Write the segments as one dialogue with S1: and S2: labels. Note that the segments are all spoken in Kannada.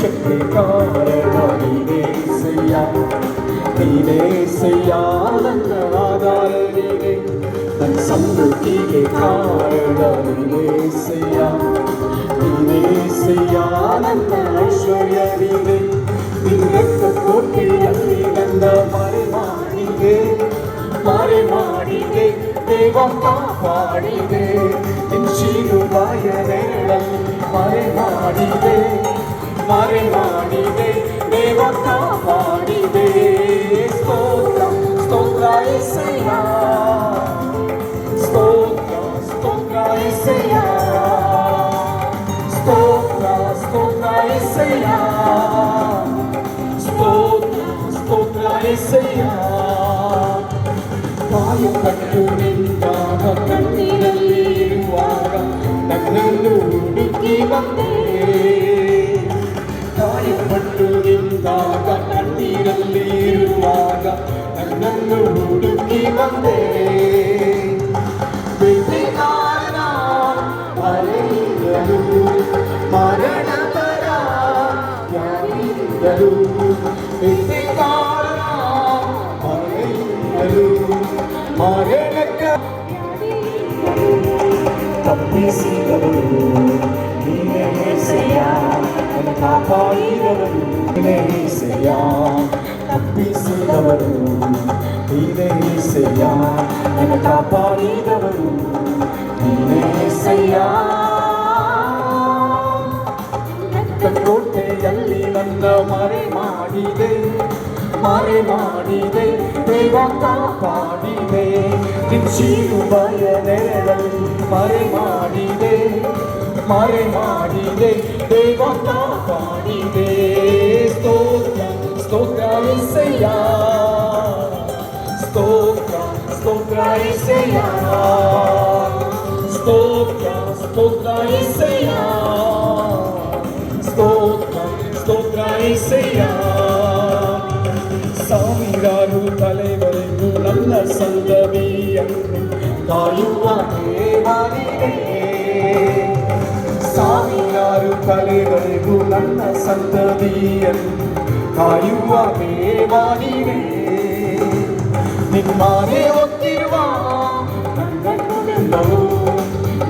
S1: ಸಂತೋಷಕ್ಕೆ ಕಾರಣ ನೀನೇಸಯ್ಯ, ನೀನೇಸಯ್ಯ ನನ್ನ ಆಧಾರ ನೀನೇ, ನನ್ನ ಸಮೃದ್ಧಿಗೆ ಕಾರಣ ನೀನೇಸಯ್ಯ, ನೀನೇಸಯ್ಯ ನನ್ನ ಐಶ್ವರ್ಯ ನೀನೇ, ನಿನ್ನ ರಕ್ತ ಕೋಟೆಯಲ್ಲಿ ನನ್ನ ಮರೆ ಮಾಡಿದೆ ದೇವ ಕಾಪಾಡಿದೆ, ನಿನ್ನ ಶಿಲುಬೆಯ ನೆರಳಲ್ಲಿ ಮರೆ ಮಾಡಿದೆ ದೇವ ಕಾಪಾಡಿದೆ. ಸ್ತೋತ್ರ ಸ್ತೋತ್ರ యేసయ్య, ಸ್ತೋತ್ರ ಸ್ತೋತ್ರ యేసయ్య, ಸ್ತೋತ್ರ ಸ್ತೋತ್ರ యేసయ్య, ಸ್ತೋತ್ರ ಸ್ತೋತ್ರ యేసయ్య. ಕಾಯುಕಟ್ಟು ನಿಂತಾಗ ಕಣ್ಣೀರಲ್ಲಿ ಇರುವಾಗ ನನ್ನನ್ನು ಹುಡುಕಿ ಬಂದೆ, ಕಾಯುಕಟ್ಟು ನಿಂತಾಗ ಕಣ್ಣೀರಲ್ಲಿ ಇರುವಾಗ ನನ್ನನ್ನು ಹುಡುಕಿ ಬಂದೆ. ಬೆಟ್ಟಿಗಾರನ ಅಲೆಯಿಂದಲೂ ಮರಣ ಬರ ಯಾರಿಂದಲೂ, ಬೆಟ್ಟಿಗಾರನ ಅಲೆಯಿಂದಲೂ ಮರಣಕ್ಕ ತಪ್ಪಿಸಿದವರು ನೀನೇ యేసయ్య, ನನ್ನ ಕಾಪಾಡಿದವರು ನೀನೇ యేసయ్య, ತಪ್ಪಿಸಿದವರು ನೀನೇ యేసయ్ಯ, ನನ್ನ ಕಾಪಾಡಿದವರು ನೀನೇ యేసయ్ಯ. ಕೋಟೆಯಲ್ಲಿ ನನ್ನ ಮರೆ ಮಾಡಿದೆ ದೇವ ಕಾಪಾಡಿದೆ, ನಿನ್ನ ಶಿಲುಬೆಯ ನೆರಳಲ್ಲಿ ಮರೆ ಮಾಡಿದೆ ದೇವ ಕಾಪಾಡಿದೆ. ಸ್ತೋತ್ರ ಸ್ತೋತ್ರ యేసయ్య, ಸ್ತೋತ್ರ ಸ್ತೋತ್ರ యేసయ్య, ಸ್ತೋತ್ರ ಸ್ತೋತ್ರ యేసయ్య, ಸ್ತೋತ್ರ ಸ್ತೋತ್ರ యేసయ్య. ಸಾವಿರಾರು ತಲೆವರೆಗೂ ನನ್ನ ಸಂತತಿಯನ್ನು ಕಾಯುವ ದೇವನಿಗೆ, ಸಾವಿರಾರು ತಲೆವರೆಗೂ ನನ್ನ ಸಂತತಿಯನ್ನು ಕಾಯುವ ದೇವನಿಗೆ, ನಿಮ್ಮನೆ ಹೊತ್ತಿರುವ ನನ್ನ ಕುಟುಂಬವು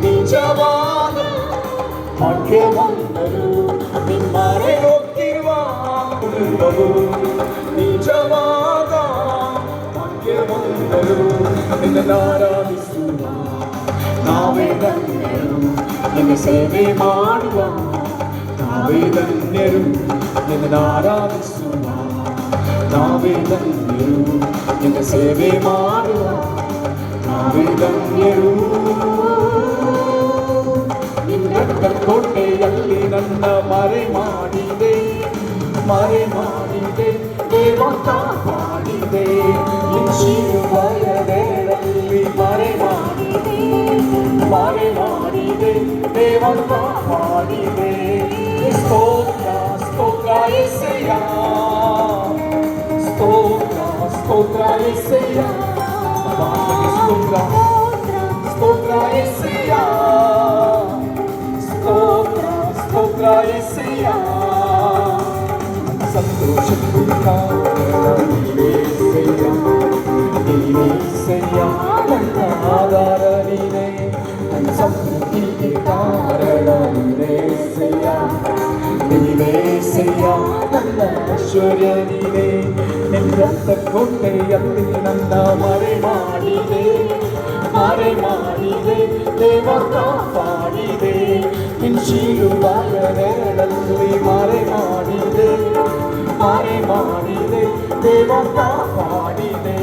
S1: ನಿಜವಾದ ಭಾಗ್ಯವಂತರು, ನಿಮ್ಮನೆ ಹೊತ್ತಿರುವ ಕುಟುಂಬವು ನಿಜವಾದ ಭಾಗ್ಯವಂತರು. ನಿನ್ನನ್ನು ಆರಾಧಿಸುವ ನಾವೇ ಧನ್ಯರು, ನಿನ್ನ ಸೇವೆ ಮಾಡುವ ನಾವೇ ಧನ್ಯರು, ನಿನ್ನನ್ನು ಆರಾಧಿಸುವ ನಾವೇ ಧನ್ಯರು, ನಿನ್ನ ಸೇವೆ ಮಾಡುವ ನಾವೇ ಧನ್ಯರು. ನಿನ್ನ ರಕ್ತ ಕೋಟೆಯಲ್ಲಿ ನನ್ನ ಮರೆ ಮಾಡಿದೆ ದೇವ ಕಾಪಾಡಿದೆ, ನಿನ್ನ ಶಿಲುಬೆಯ ನೆರಳಲ್ಲಿ ಮರೆ ಮಾಡಿದೆ ದೇವ ಕಾಪಾಡಿದೆ. ಸ್ತೋತ್ರ ಸ್ತೋತ್ರ యేసయ్య, ಸ್ತೋತ್ರ ಸ್ತೋತ್ರ యేసయ్య, ಸ್ತೋತ್ರ ಸ್ತೋತ್ರ యేసయ్య, ಸ್ತೋತ್ರ ಸ್ತೋತ್ರ యేసయ్య. ಸಂತೋಷಕ್ಕೆ ಕಾರಣ ನೀನೇಸಯ್ಯ, ನೀನೇಸಯ್ಯ ನನ್ನ ಆಧಾರ ನೀನೇ, ನನ್ನ ಸಮೃದ್ಧಿಗೆ ಕಾರಣ ನೀನೇಸಯ್ಯ, ನೀನೇಸಯ್ಯ ನನ್ನ ಐಶ್ವರ್ಯ ನೀನೇ, ನಿನ್ನ ರಕ್ತ ಕೋಟೆಯಲ್ಲಿ ನನ್ನ ಮರೆ ಮಾಡಿದೆ ದೇವ ಕಾಪಾಡಿದೆ, ನಿನ್ನ ಶಿಲುಬೆಯ ನೆರಳಲ್ಲಿ ಮರೆ ಮಾಡಿದೆ ದೇವ ಕಾಪಾಡಿದೆ.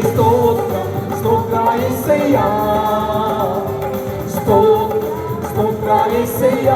S1: ಸ್ತೋತ್ರ ಸ್ತೋತ್ರ యేసయ్య, ಸ್ತೋತ್ರ ಸ್ತೋತ್ರ యేసయ్య.